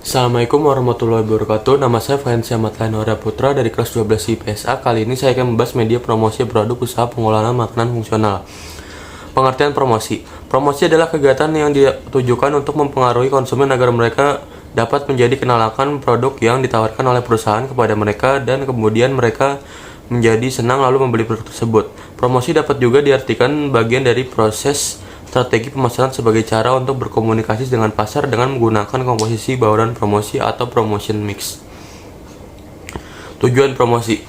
Assalamualaikum warahmatullahi wabarakatuh. Nama saya Fahensia Matlanora Putra dari kelas 12 IPSA. Kali ini saya akan membahas media promosi produk usaha pengolahan makanan fungsional. Pengertian promosi. Promosi adalah kegiatan yang ditujukan untuk mempengaruhi konsumen agar mereka dapat menjadi kenalakan produk yang ditawarkan oleh perusahaan kepada mereka dan kemudian mereka menjadi senang lalu membeli produk tersebut. Promosi dapat juga diartikan bagian dari proses strategi pemasaran sebagai cara untuk berkomunikasi dengan pasar dengan menggunakan komposisi bauran promosi atau promotion mix. Tujuan promosi.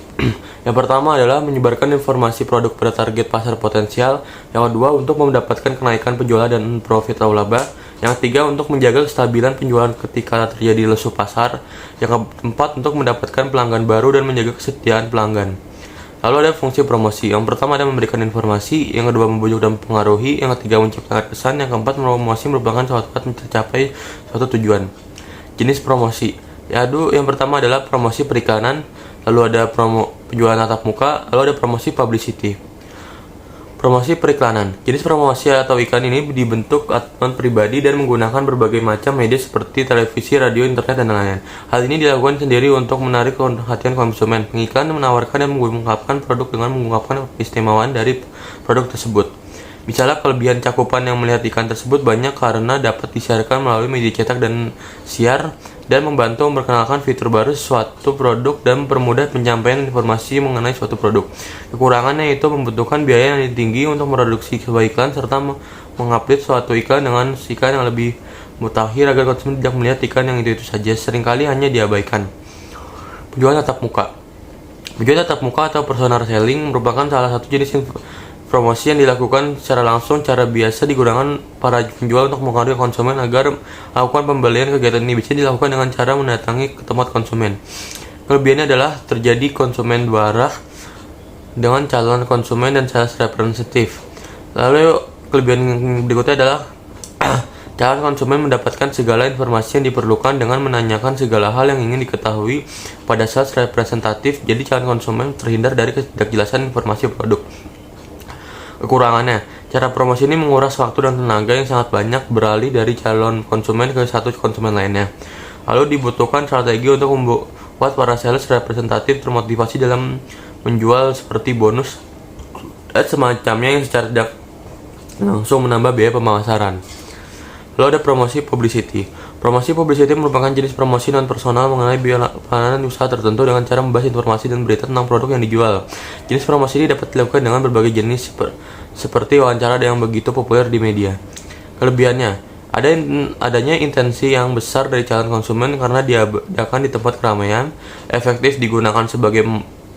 Yang pertama adalah menyebarkan informasi produk pada target pasar potensial. Yang kedua, untuk mendapatkan kenaikan penjualan dan profit atau laba. Yang ketiga, untuk menjaga kestabilan penjualan ketika terjadi lesu pasar. Yang keempat, untuk mendapatkan pelanggan baru dan menjaga kesetiaan pelanggan. Lalu ada fungsi promosi. Yang pertama adalah memberikan informasi, yang kedua membujuk dan mempengaruhi, yang ketiga menciptakan kesan, yang keempat promosi merupakan suatu mencapai suatu tujuan. Jenis promosi. Yang pertama adalah promosi periklanan, lalu ada penjualan tatap muka, lalu ada promosi publicity. Promosi periklanan. Jenis promosi atau iklan ini dibentuk akun pribadi dan menggunakan berbagai macam media seperti televisi, radio, internet, dan lain-lain. Hal ini dilakukan sendiri untuk menarik perhatian konsumen. Pengiklan menawarkan dan mengungkapkan produk dengan mengungkapkan keistimewaan dari produk tersebut. Misalnya kelebihan cakupan yang melihat iklan tersebut banyak karena dapat disiarkan melalui media cetak dan siar dan membantu memperkenalkan fitur baru suatu produk dan mempermudah penyampaian informasi mengenai suatu produk. Kekurangannya itu membutuhkan biaya yang tinggi untuk memproduksi sebuah iklan serta mengupdate suatu iklan dengan iklan yang lebih mutakhir agar konsumen tidak melihat iklan yang itu saja, seringkali hanya diabaikan. Penjualan tatap muka. Penjualan tatap muka atau personal selling merupakan salah satu jenis promosi yang dilakukan secara langsung. Cara biasa digunakan para penjual untuk mempengaruhi konsumen agar melakukan pembelian. Kegiatan ini bisa dilakukan dengan cara mendatangi ke tempat konsumen. Kelebihannya adalah terjadi konsumen dua arah dengan calon konsumen dan sales representative. Lalu kelebihan berikutnya adalah calon konsumen mendapatkan segala informasi yang diperlukan dengan menanyakan segala hal yang ingin diketahui pada sales representative. Jadi calon konsumen terhindar dari ketidakjelasan informasi produk. Kekurangannya, cara promosi ini menguras waktu dan tenaga yang sangat banyak beralih dari calon konsumen ke satu konsumen lainnya. Lalu dibutuhkan strategi untuk membuat para sales representatif termotivasi dalam menjual seperti bonus dan semacamnya yang secara tidak langsung menambah biaya pemasaran. Lalu ada promosi publicity. Promosi publicity merupakan jenis promosi non-personal mengenai biaya pelayanan usaha tertentu dengan cara membahas informasi dan berita tentang produk yang dijual. Jenis promosi ini dapat dilakukan dengan berbagai jenis seperti wawancara yang begitu populer di media. Kelebihannya, adanya intensi yang besar dari calon konsumen karena diadakan di tempat keramaian, efektif digunakan sebagai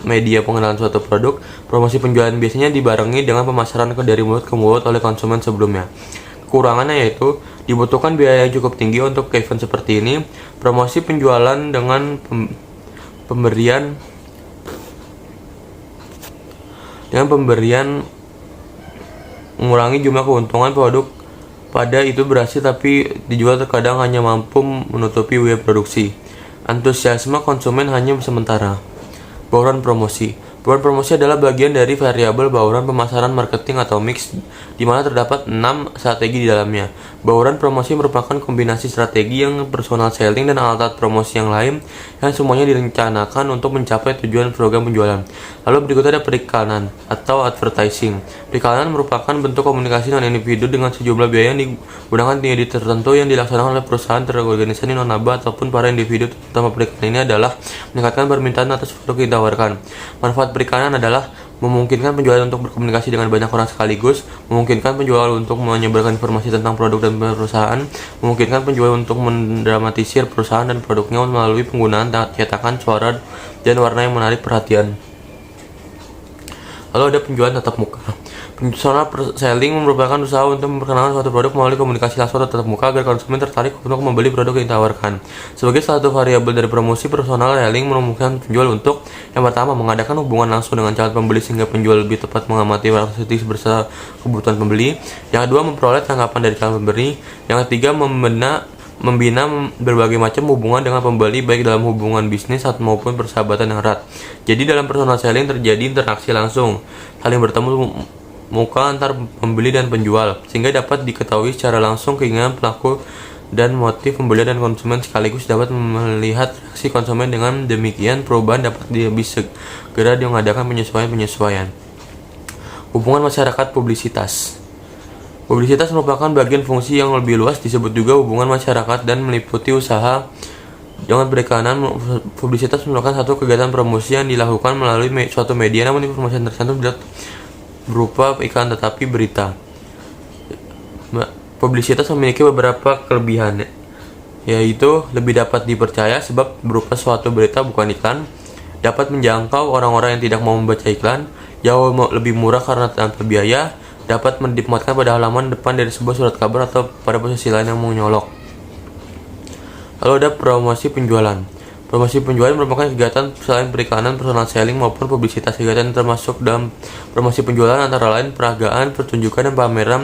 media pengenalan suatu produk. Promosi penjualan biasanya dibarengi dengan pemasaran dari mulut ke mulut oleh konsumen sebelumnya. Kekurangannya yaitu dibutuhkan biaya yang cukup tinggi untuk event seperti ini. Promosi penjualan dengan pemberian mengurangi jumlah keuntungan produk pada itu berhasil tapi dijual terkadang hanya mampu menutupi biaya produksi. Antusiasme konsumen hanya sementara. Bauran promosi. Bauran promosi adalah bagian dari variabel bauran pemasaran marketing atau mix, di mana terdapat 6 strategi di dalamnya. Bauran promosi merupakan kombinasi strategi yang personal selling dan alat promosi yang lain, yang semuanya direncanakan untuk mencapai tujuan program penjualan. Lalu berikutnya ada periklanan atau advertising. Periklanan merupakan bentuk komunikasi dengan individu dengan sejumlah biaya yang digunakan tinggi tertentu yang dilaksanakan oleh perusahaan, terorganisasi non-laba ataupun para individu. Utama periklanan ini adalah meningkatkan permintaan atas produk yang ditawarkan. Manfaat periklanan adalah memungkinkan penjual untuk berkomunikasi dengan banyak orang sekaligus, memungkinkan penjual untuk menyebarkan informasi tentang produk dan perusahaan, memungkinkan penjual untuk mendramatisir perusahaan dan produknya melalui penggunaan cetakan, suara, dan warna yang menarik perhatian. Lalu ada penjualan tatap muka. Personal selling merupakan usaha untuk memperkenalkan suatu produk melalui komunikasi langsung atau tatap muka agar konsumen tertarik untuk membeli produk yang ditawarkan. Sebagai salah satu variabel dari promosi, personal selling memungkinkan penjual untuk yang pertama memberikan hubungan langsung dengan calon pembeli sehingga penjual lebih tepat mengamati aktivitas bersama kebutuhan pembeli. Yang kedua, memperoleh tanggapan dari calon pembeli. Yang ketiga, membina berbagai macam hubungan dengan pembeli baik dalam hubungan bisnis maupun persahabatan yang erat. Jadi dalam personal selling terjadi interaksi langsung, saling bertemu muka antar pembeli dan penjual, sehingga dapat diketahui secara langsung keinginan pelaku dan motif pembelian dan konsumen sekaligus dapat melihat reaksi konsumen. Dengan demikian, perubahan dapat lebih segera mengadakan penyesuaian-penyesuaian. Hubungan masyarakat publisitas. Publisitas merupakan bagian fungsi yang lebih luas, disebut juga hubungan masyarakat, dan meliputi usaha dengan perikanan. Publisitas merupakan satu kegiatan promosi yang dilakukan melalui suatu media, namun informasi yang tercantum tidak berupa iklan tetapi berita. Publisitas memiliki beberapa kelebihan, yaitu lebih dapat dipercaya sebab berupa suatu berita bukan iklan, dapat menjangkau orang-orang yang tidak mau membaca iklan, jauh lebih murah karena tanpa biaya, dapat dimuatkan pada halaman depan dari sebuah surat kabar atau pada posisi lain yang menyolok. Lalu ada promosi penjualan. Promosi penjualan merupakan kegiatan selain perikanan, personal selling maupun publisitas. Kegiatan termasuk dalam promosi penjualan antara lain peragaan, pertunjukan dan pameran,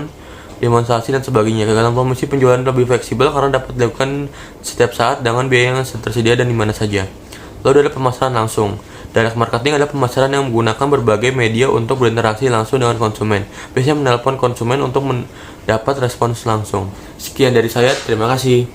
demonstrasi dan sebagainya. Kegiatan promosi penjualan lebih fleksibel karena dapat dilakukan setiap saat dengan biaya yang tersedia dan di mana saja. Lalu ada pemasaran langsung. Direct marketing adalah pemasaran yang menggunakan berbagai media untuk berinteraksi langsung dengan konsumen. Biasanya menelpon konsumen untuk mendapat respons langsung. Sekian dari saya, terima kasih.